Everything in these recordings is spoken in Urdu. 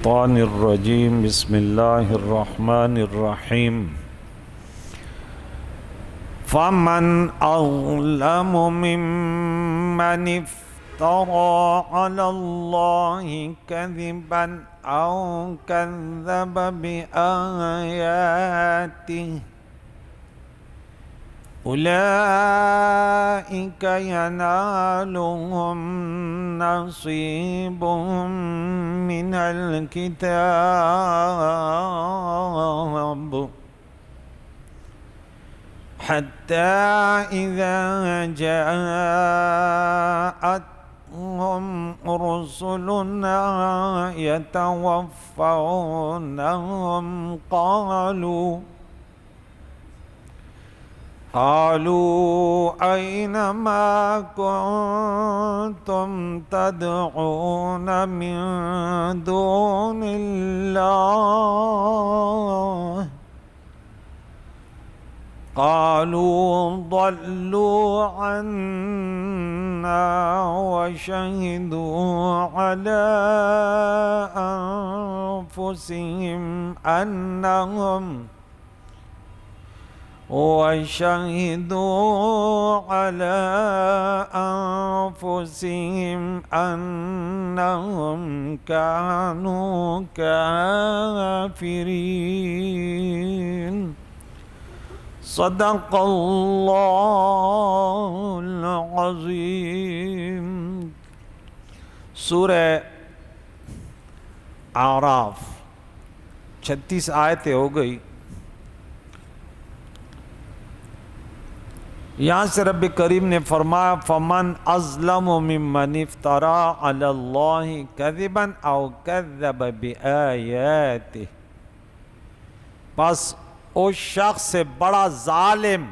الشيطان الرجيم بسم الله الرحمن الرحيم فمن أظلم ممن افترى على الله كذبا أو كذب بآياته أولئك ينالهم نصيبهم من الكتاب حتى إذا جاءتهم رسلنا يتوفونهم قالوا أين ما كنتم تدعون من دون الله قالوا ضلوا عنا وشهدوا على أنفسهم أنهم كانوا كافرين صدق اللہ العظیم۔ سورہ اعراف 36 آیتیں ہو گئی۔ یہاں سے رب کریم نے فرمایا فمن اظلم ممن افترا علی اللہ کذبا او کذب بآیاتہ، بس اس شخص سے بڑا ظالم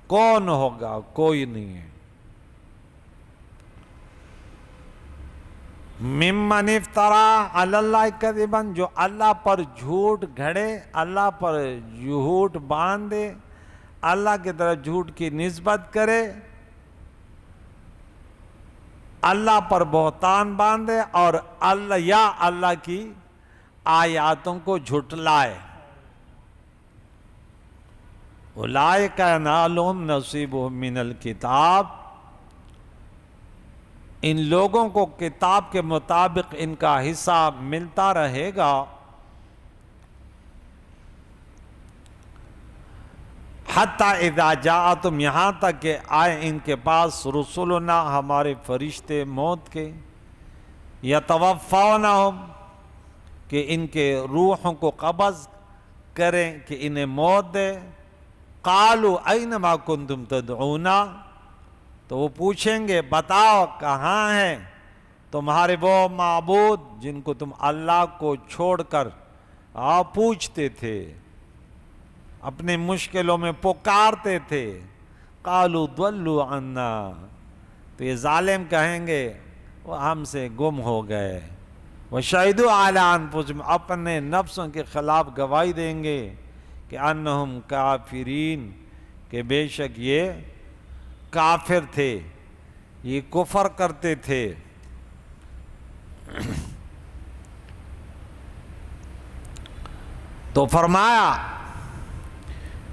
کون ہوگا؟ کوئی نہیں ہے۔ ممن افترا علی اللہ کذبا، جو اللہ پر جھوٹ گھڑے، اللہ پر جھوٹ باندھے، اللہ کی طرف جھوٹ کی نسبت کرے، اللہ پر بہتان باندھے اور اللہ کی آیاتوں کو جھٹلائے۔ اولئک ینالہم نصیبہم من الکتاب، ان لوگوں کو کتاب کے مطابق ان کا حصہ ملتا رہے گا۔ حتیٰ اذا جاءتم، یہاں تک کہ آئے ان کے پاس رسولنا، ہمارے فرشتے موت کے، یتوفونہم، کہ ان کے روحوں کو قبض کریں، کہ انہیں موت دے۔ قالوا این ما کنتم تدعون، تو وہ پوچھیں گے بتاؤ کہاں ہیں تمہارے وہ معبود جن کو تم اللہ کو چھوڑ کر پوچھتے تھے، اپنے مشکلوں میں پکارتے تھے۔ قالوا ضلوا عنا، تو یہ ظالم کہیں گے وہ ہم سے گم ہو گئے۔ وشہدوا علی انفسہم، اپنے نفسوں کے خلاف گواہی دیں گے کہ انہم کافرین، کہ بے شک یہ کافر تھے، یہ کفر کرتے تھے۔ تو فرمایا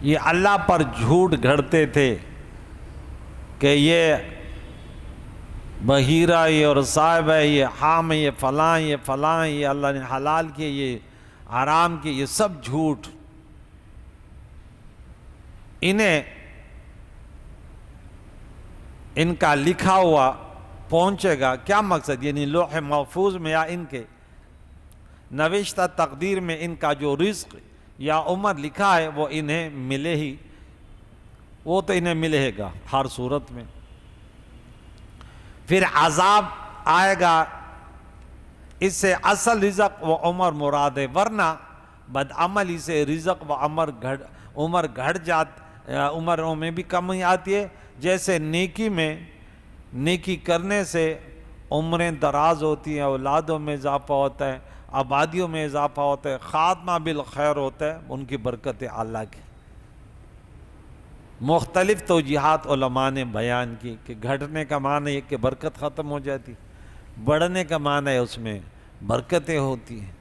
یہ اللہ پر جھوٹ گھڑتے تھے کہ یہ بحیرہ، یہ اور صاحب ہے، یہ حام ہے، یہ فلاں، یہ فلاں، یہ اللہ نے حلال کیے، یہ حرام کیے، یہ سب جھوٹ۔ انہیں ان کا لکھا ہوا پہنچے گا، کیا مقصد؟ یعنی لوح محفوظ میں یا ان کے نوشتہ تقدیر میں ان کا جو رزق یا عمر لکھا ہے وہ انہیں ملے ہی، وہ تو انہیں ملے گا ہر صورت میں۔ پھر عذاب آئے گا، اس سے اصل رزق و عمر مراد ہے، ورنہ بدعملی سے رزق و عمر گھٹ عمروں میں بھی کمی آتی ہے۔ جیسے نیکی کرنے سے عمریں دراز ہوتی ہیں، اولادوں میں اضافہ ہوتا ہے، آبادیوں میں اضافہ ہوتا ہے، خاتمہ بالخیر ہوتا ہے، ان کی برکت اللہ کی۔ مختلف توجیحات علماء نے بیان کی کہ گھٹنے کا معنی ہے کہ برکت ختم ہو جاتی، بڑھنے کا معنی ہے اس میں برکتیں ہوتی ہیں۔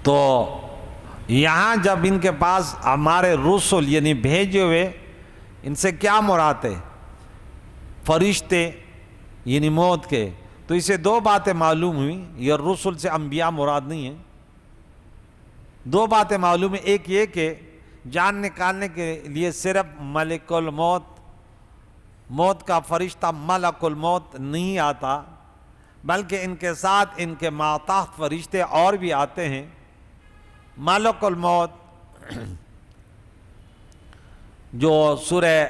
تو یہاں جب ان کے پاس ہمارے رسول یعنی بھیجے ہوئے، ان سے کیا مراد ہے؟ فرشتے یعنی موت کے، تو اسے دو باتیں معلوم ہوئی، یہ رسول سے انبیاء مراد نہیں ہیں۔ دو باتیں معلوم ہیں، ایک یہ کہ جان نکالنے کے لیے صرف ملک الموت، موت کا فرشتہ ملک الموت نہیں آتا، بلکہ ان کے ساتھ ان کے ماتحت فرشتے اور بھی آتے ہیں۔ ملک الموت جو سورہ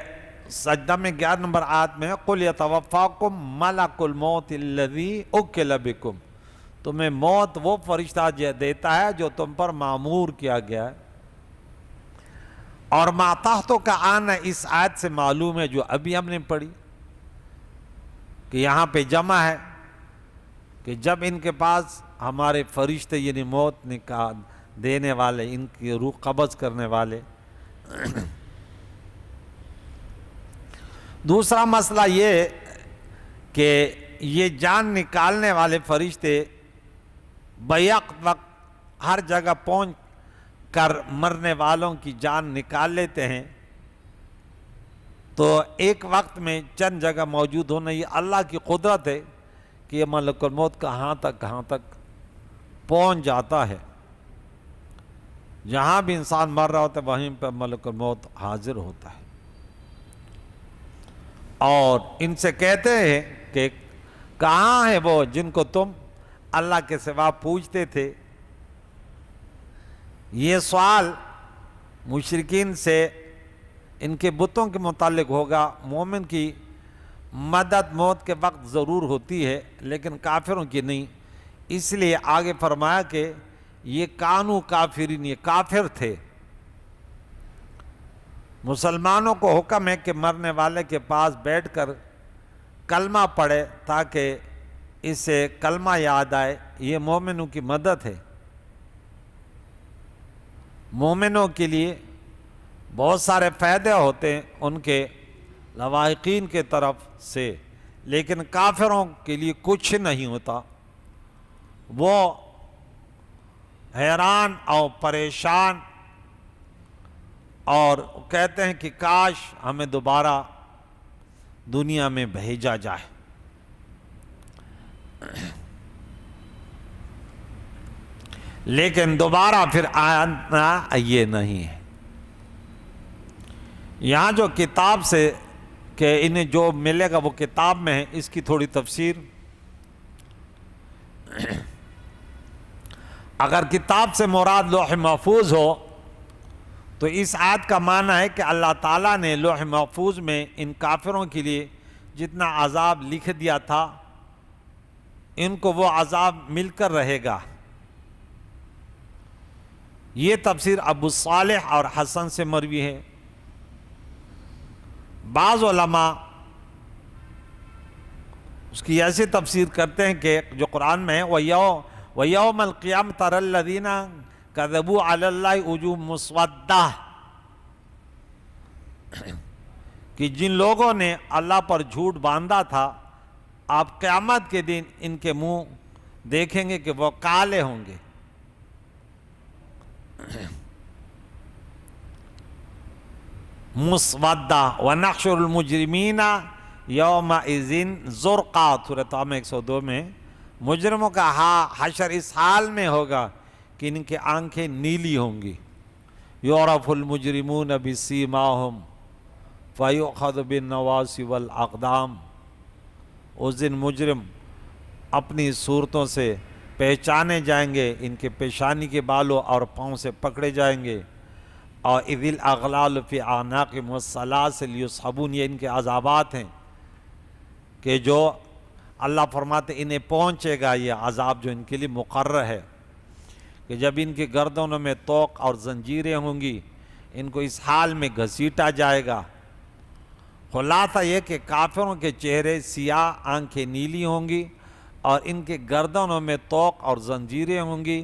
سجدہ میں 11 نمبر آیت میں قُلْ يَتَوَفَّاكُمْ مَلَكُ الْمَوْتِ الَّذِي أُوكِّلَ بِكُمْ، تمہیں موت وہ فرشتہ دیتا ہے جو تم پر مامور کیا گیا ہے۔ اور ماتحتوں کا آنا اس آیت سے معلوم ہے جو ابھی ہم نے پڑھی کہ یہاں پہ جمع ہے، کہ جب ان کے پاس ہمارے فرشتے یعنی موت نکال دینے والے، ان کی روح قبض کرنے والے۔ دوسرا مسئلہ یہ کہ یہ جان نکالنے والے فرشتے بیک وقت ہر جگہ پہنچ کر مرنے والوں کی جان نکال لیتے ہیں، تو ایک وقت میں چند جگہ موجود ہونا یہ اللہ کی قدرت ہے کہ یہ ملک الموت کہاں تک پہنچ جاتا ہے۔ جہاں بھی انسان مر رہا ہوتا ہے وہیں پہ ملک الموت حاضر ہوتا ہے، اور ان سے کہتے ہیں کہ کہاں ہے وہ جن کو تم اللہ کے سوا پوجتے تھے؟ یہ سوال مشرکین سے ان کے بتوں کے متعلق ہوگا۔ مومن کی مدد موت کے وقت ضرور ہوتی ہے لیکن کافروں کی نہیں، اس لیے آگے فرمایا کہ یہ کانو کافرین، یہ کافر تھے۔ مسلمانوں کو حکم ہے کہ مرنے والے کے پاس بیٹھ کر کلمہ پڑھے تاکہ اسے کلمہ یاد آئے، یہ مومنوں کی مدد ہے۔ مومنوں کے لیے بہت سارے فائدے ہوتے ہیں ان کے لواحقین کے طرف سے، لیکن کافروں کے لیے کچھ نہیں ہوتا، وہ حیران اور پریشان اور کہتے ہیں کہ کاش ہمیں دوبارہ دنیا میں بھیجا جائے۔ لیکن دوبارہ پھر آنا یہ نہیں ہے۔ یہاں جو کتاب سے کہ انہیں جو ملے گا وہ کتاب میں ہے، اس کی تھوڑی تفسیر۔ اگر کتاب سے مراد لوح محفوظ ہو تو اس آیت کا معنی ہے کہ اللہ تعالیٰ نے لوح محفوظ میں ان کافروں کے لیے جتنا عذاب لکھ دیا تھا ان کو وہ عذاب مل کر رہے گا۔ یہ تفسیر ابو صالح اور حسن سے مروی ہے۔ بعض علماء اس کی ایسی تفسیر کرتے ہیں کہ جو قرآن میں ہے وَيَوْمَ الْقِيَامَةِ تَرَى الَّذِينَ كَذَبُوا عَلَى اللَّهِ وُجُوهُهُمْ مُسْوَدَّةٌ، کہ جن لوگوں نے اللہ پر جھوٹ باندھا تھا آپ قیامت کے دن ان کے منہ دیکھیں گے کہ وہ کالے ہوں گے۔ مسودہ وَنَحْشُرُ الْمُجْرِمِينَ يَوْمَئِذٍ زُرْقًا، سورۃ طٰہٰ 102 میں مجرموں کا حشر اس حال میں ہوگا کہ ان کی آنکھیں نیلی ہوں گی۔ يُعْرَفُ الْمُجْرِمُونَ بِسِيمَاهُمْ فَيُؤْخَذُ بِالنَّوَاصِي وَالْأَقْدَامِ، اس دن مجرم اپنی صورتوں سے پہچانے جائیں گے، ان کے پیشانی کے بالوں اور پاؤں سے پکڑے جائیں گے۔ اور اِذِ الْأَغْلَالُ فِي أَعْنَاقِهِمْ وَالسَّلَاسِلُ يُسْحَبُونَ، یہ ان کے عذابات ہیں کہ جو اللہ فرماتے انہیں پہنچے گا، یہ عذاب جو ان کے لیے مقرر ہے کہ جب ان کی گردنوں میں طوق اور زنجیریں ہوں گی ان کو اس حال میں گھسیٹا جائے گا۔ خلاصہ یہ کہ کافروں کے چہرے سیاہ، آنکھیں نیلی ہوں گی اور ان کے گردنوں میں طوق اور زنجیریں ہوں گی،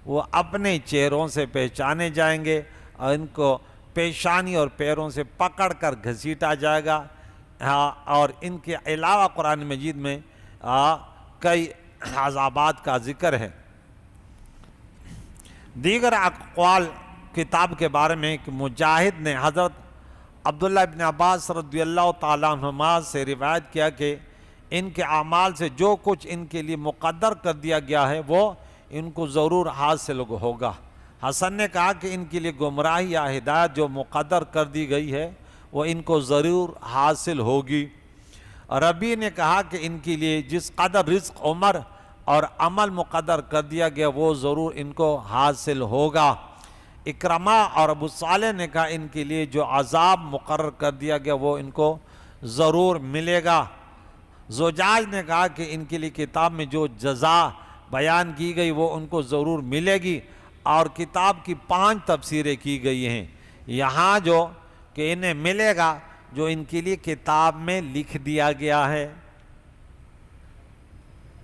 وہ اپنے چہروں سے پہچانے جائیں گے اور ان کو پیشانی اور پیروں سے پکڑ کر گھسیٹا جائے گا۔ اور ان کے علاوہ قرآن مجید میں کئی عذابات کا ذکر ہے۔ دیگر اقوال کتاب کے بارے میں کہ مجاہد نے حضرت عبداللہ ابن عباس رضی اللہ تعالیٰ عنہما سے روایت کیا کہ ان کے اعمال سے جو کچھ ان کے لیے مقدر کر دیا گیا ہے وہ ان کو ضرور حاصل ہوگا۔ حسن نے کہا کہ ان کے لیے گمراہی یا ہدایت جو مقدر کر دی گئی ہے وہ ان کو ضرور حاصل ہوگی۔ ربی نے کہا کہ ان کے لیے جس قدر رزق، عمر اور عمل مقدر کر دیا گیا وہ ضرور ان کو حاصل ہوگا۔ اکرمہ اور ابو صالح نے کہا ان کے لیے جو عذاب مقرر کر دیا گیا وہ ان کو ضرور ملے گا۔ زجاج نے کہا کہ ان کے لیے کتاب میں جو جزا بیان کی گئی وہ ان کو ضرور ملے گی، اور کتاب کی 5 تفسیریں کی گئی ہیں یہاں جو کہ انہیں ملے گا جو ان کے لیے کتاب میں لکھ دیا گیا ہے۔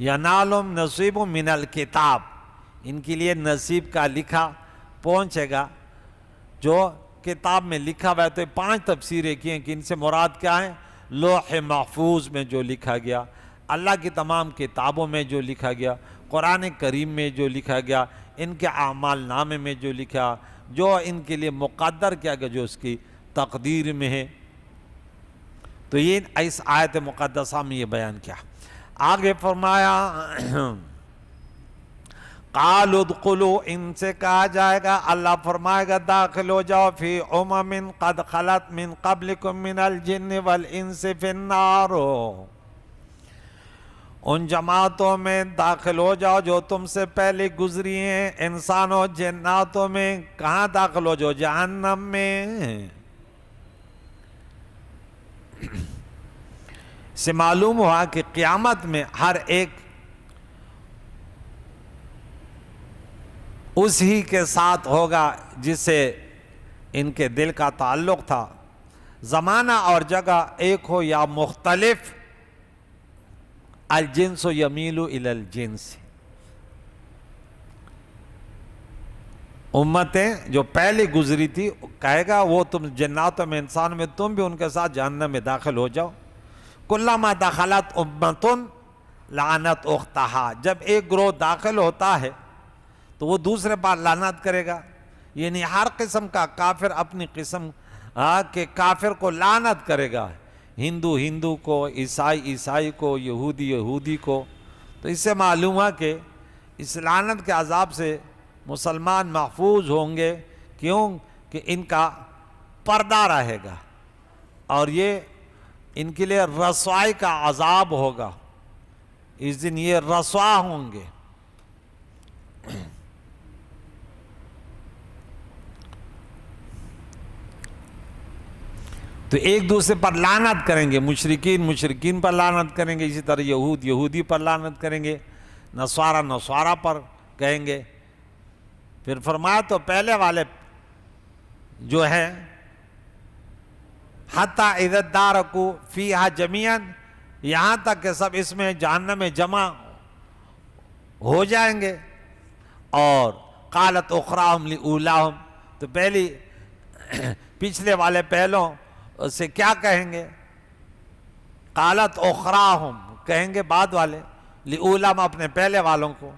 ینالہم نصیب من الکتاب، ان کے لیے نصیب کا لکھا پہنچے گا جو کتاب میں لکھا ہوا ہے۔ تو 5 تفسیریں کی ہیں کہ ان سے مراد کیا ہے؟ لوح محفوظ میں جو لکھا گیا، اللہ کی تمام کتابوں میں جو لکھا گیا، قرآن کریم میں جو لکھا گیا، ان کے اعمال نامے میں جو لکھا، جو ان کے لیے مقدر کیا گیا جو اس کی تقدیر میں ہے۔ تو یہ اس آیت مقدسہ میں یہ بیان کیا۔ آگے فرمایا قالوا ادخلوا، ان سے کہا جائے گا، اللہ فرمائے گا داخل ہو جاؤ، فی امم قد خلت من قبلکم من الجن والانس فی النار، ان جماعتوں میں داخل ہو جاؤ جو تم سے پہلے گزری ہیں انسانوں جناتوں میں۔ کہاں داخل ہو جاؤ؟ جہنم میں۔ سے معلوم ہوا کہ قیامت میں ہر ایک اسی کے ساتھ ہوگا جس سے ان کے دل کا تعلق تھا۔ زمانہ اور جگہ ایک ہو یا مختلف، الجنس یمیل الی الجنس، امتیں جو پہلے گزری تھی کہے گا وہ تم جناتوں میں انسانوں میں تم بھی ان کے ساتھ جہنم میں داخل ہو جاؤ۔ کلما دخلت امۃ لعنت اختہا، جب ایک گروہ داخل ہوتا ہے تو وہ دوسرے پر لعنت کرے گا، یعنی ہر قسم کا کافر اپنی قسم کے کافر کو لعنت کرے گا، ہندو ہندو کو، عیسائی عیسائی کو، یہودی یہودی کو۔ تو اس سے معلوم ہوا کہ اس لعنت کے عذاب سے مسلمان محفوظ ہوں گے، کیوں کہ ان کا پردہ رہے گا، اور یہ ان کے لیے رسوائی کا عذاب ہوگا، اس دن یہ رسوا ہوں گے۔ تو ایک دوسرے پر لعنت کریں گے، مشرکین مشرکین پر لعنت کریں گے، اسی طرح یہود یہودی پر لعنت کریں گے، نصارہ نصارہ پر کہیں گے۔ پھر فرمایا تو پہلے والے جو ہے حتی اذا ادارکوا فیہا جمیعا، یہاں تک کہ سب اس میں جہنم میں جمع ہو جائیں گے۔ اور قالت اخراہم لاولاہم، تو پہلی پچھلے والے پہلوں سے کیا کہیں گے؟ قالت اخراہم، کہیں گے بعد والے، لاولاہم اپنے پہلے والوں کو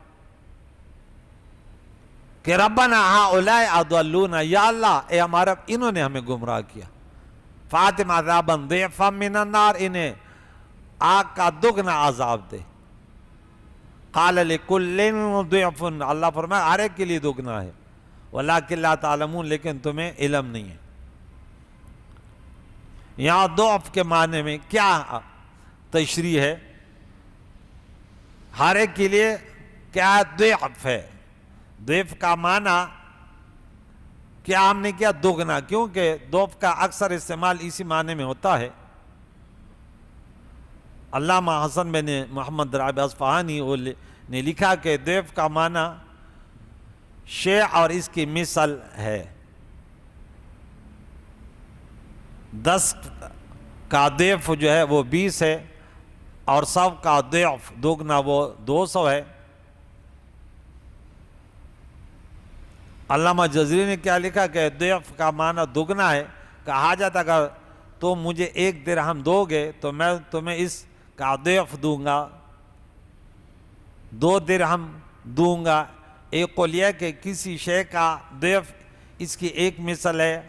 کہ ربنا ہؤلاء اضلونا، یا اللہ اے ہمارا انہوں نے ہمیں گمراہ کیا، فآتہم عذابا ضعفا من النار، انہیں آگ کا دگنا عذاب دے۔ قال لکل ضعف، اللہ فرمائے ہر ایک کے لیے دگنا ہے، ولکن لا تعلمون، لیکن تمہیں علم نہیں ہے۔ یہاں ضعف کے معنی میں کیا تشریح ہے؟ ہر ایک کے لیے کیا ضعف ہے؟ ضعف کا معنی کیا ہم نے کیا؟ دگنا، کیونکہ ضعف کا اکثر استعمال اسی معنی میں ہوتا ہے۔ علامہ حسن بن محمد رابع اصفہانی نے لکھا کہ ضعف کا معنی شے اور اس کی مثل ہے۔ 10 کا ضعف جو ہے وہ 20 ہے، اور 100 کا ضعف دگنا وہ 200 ہے۔ علامہ جزری نے کیا لکھا کہ ضعف کا معنی دگنا ہے، کہا جاتا اگر تم مجھے 1 درہم دو گے تو میں تمہیں اس کا ضعف دوں گا، 2 درہم دوں گا، ایک قول یہ کہ کسی شے کا ضعف اس کی ایک مثل ہے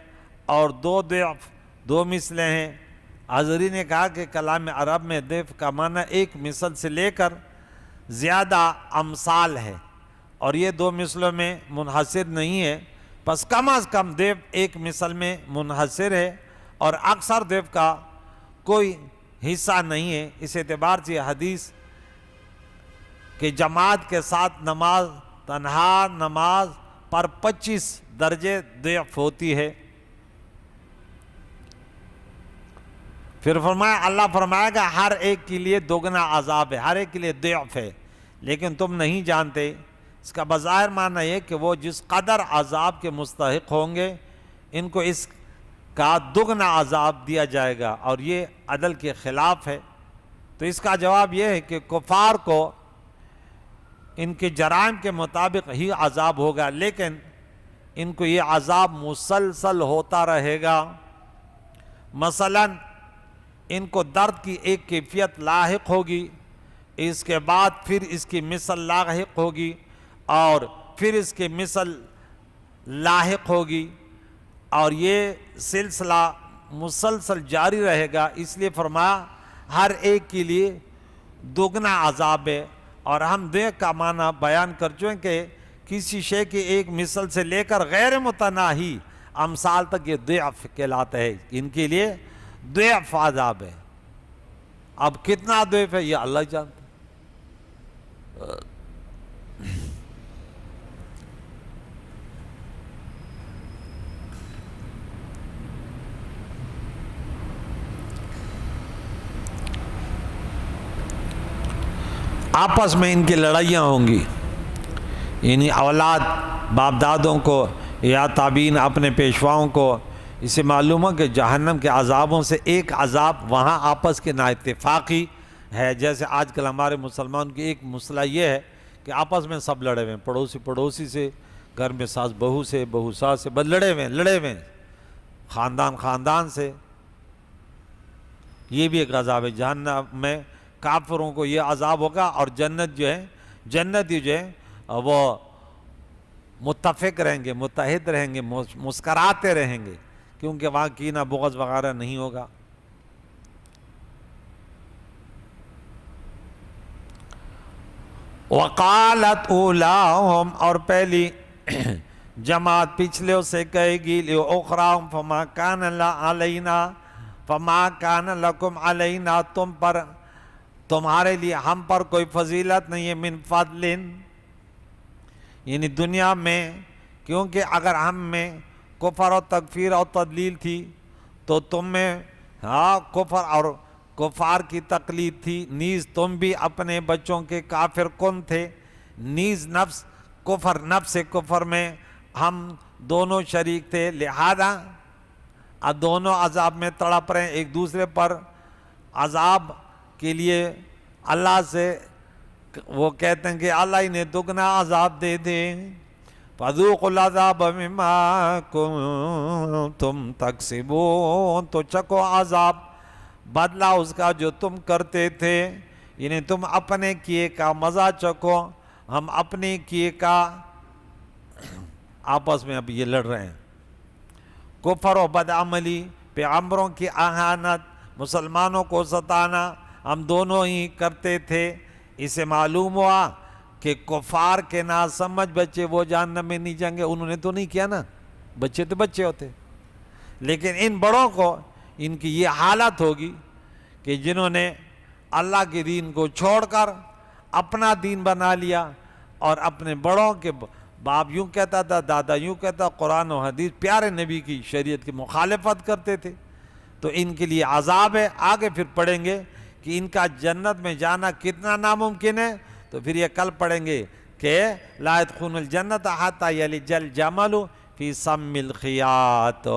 اور دو ضعف دو مثلیں ہیں۔ حضری نے کہا کہ کلام عرب میں ضعف کا معنی ایک مثل سے لے کر زیادہ امثال ہے، اور یہ دو مثلوں میں منحصر نہیں ہے، پس کم از کم ضعف ایک مثل میں منحصر ہے اور اکثر ضعف کا کوئی حصہ نہیں ہے۔ اس اعتبار سے حدیث کہ جماعت کے ساتھ نماز تنہا نماز پر 25 درجے ضعف ہوتی ہے۔ پھر فرمایا اللہ فرمائے گا ہر ایک کے لیے دوگنا عذاب ہے، ہر ایک کے لیے ضعف ہے، لیکن تم نہیں جانتے۔ اس کا بظاہر معنی یہ کہ وہ جس قدر عذاب کے مستحق ہوں گے ان کو اس کا دگنا عذاب دیا جائے گا، اور یہ عدل کے خلاف ہے۔ تو اس کا جواب یہ ہے کہ کفار کو ان کے جرائم کے مطابق ہی عذاب ہوگا، لیکن ان کو یہ عذاب مسلسل ہوتا رہے گا۔ مثلا ان کو درد کی ایک کیفیت لاحق ہوگی، اس کے بعد پھر اس کی مثل لاحق ہوگی، اور پھر اس کی مثل لاحق ہوگی، اور یہ سلسلہ مسلسل جاری رہے گا۔ اس لیے فرمایا ہر ایک کے لیے دگنا عذاب ہے۔ اور ہم ضعف کا معنی بیان کر چکے کہ کسی شے کی ایک مثل سے لے کر غیر متناہی امثال تک یہ ضعف کہلاتا ہے، ان کے لیے ضعف عذاب ہے۔ اب کتنا ضعف ہے یہ اللہ جانتا ہے۔ آپس میں ان کی لڑائیاں ہوں گی، یعنی اولاد باپ دادوں کو یا تابعین اپنے پیشواؤں کو۔ اسے معلوم ہے کہ جہنم کے عذابوں سے ایک عذاب وہاں آپس کے نااتفاقی ہے۔ جیسے آج کل ہمارے مسلمان کی ایک مسئلہ یہ ہے کہ آپس میں سب لڑے ہوئے ہیں، پڑوسی پڑوسی سے، گھر میں ساس بہو سے، بہو ساس سے، بس لڑے ہوئے ہیں، خاندان خاندان سے۔ یہ بھی ایک عذاب ہے۔ جہنم میں کافروں کو یہ عذاب ہوگا، اور جنتی جو ہے وہ متفق رہیں گے، متحد رہیں گے، مسکراتے رہیں گے، کیونکہ وہاں کینہ بغض وغیرہ نہیں ہوگا۔ وقالت اولاہم، اور پہلی جماعت پچھلے سے کہے گی لأخراہم فما کان علینا فما کان لکم علینا، تمہارے لیے ہم پر کوئی فضیلت نہیں ہے، من فضل، یعنی دنیا میں، کیونکہ اگر ہم میں کفر و تکفیر اور تضلیل تھی تو تم میں کفر اور کفار کی تقلید تھی، نیز تم بھی اپنے بچوں کے کافر کن تھے، نیز نفس کفر میں ہم دونوں شریک تھے، لہذا اب دونوں عذاب میں تڑپ رہے ہیں ایک دوسرے پر۔ عذاب کے لیے اللہ سے وہ کہتے ہیں کہ اللہ انہیں دگنا عذاب دے دیں، فذوقوا العذاب بما کنتم تکسبون، تو چکو عذاب بدلہ اس کا جو تم کرتے تھے، یعنی تم اپنے کیے کا مزہ چکو، ہم اپنے کیے کا۔ آپس میں اب یہ لڑ رہے ہیں، کفر و بدعملی، پیغمبروں کی اہانت، مسلمانوں کو ستانا، ہم دونوں ہی کرتے تھے۔ اسے معلوم ہوا کہ کفار کے ناسمجھ بچے وہ جہنم میں نہیں جائیں گے، انہوں نے تو نہیں کیا نا، بچے تو بچے ہوتے، لیکن ان بڑوں کو ان کی یہ حالت ہوگی کہ جنہوں نے اللہ کے دین کو چھوڑ کر اپنا دین بنا لیا، اور اپنے بڑوں کے باپ یوں کہتا تھا، دادا یوں کہتا، قرآن و حدیث پیارے نبی کی شریعت کی مخالفت کرتے تھے، تو ان کے لیے عذاب ہے۔ آگے پھر پڑھیں گے کہ ان کا جنت میں جانا کتنا ناممکن ہے، تو پھر یہ کل پڑھیں گے کہ لا يدخلون الجنت حتی یلج الجمل فی سم الخیاط،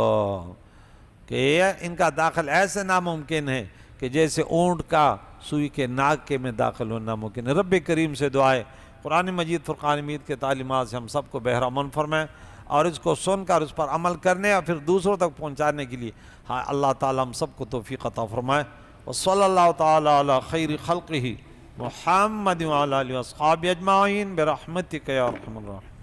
کہ ان کا داخل ایسے ناممکن ہے کہ جیسے اونٹ کا سوئی کے ناک کے میں داخل ہونا ناممکن ہے۔ رب کریم سے دعائے قرآن مجید فرقان حمید کے تعلیمات سے ہم سب کو بہرامند فرمائیں، اور اس کو سن کر اس پر عمل کرنے اور پھر دوسروں تک پہنچانے کے لیے اللہ تعالیٰ ہم سب کو توفیق عطا فرمائے۔ وصلی اللہ تعالیٰ علی خیر خلقہ محمد وعلی آلہ واصحابہ اجمعین برحمتک یا ارحم الراحمین۔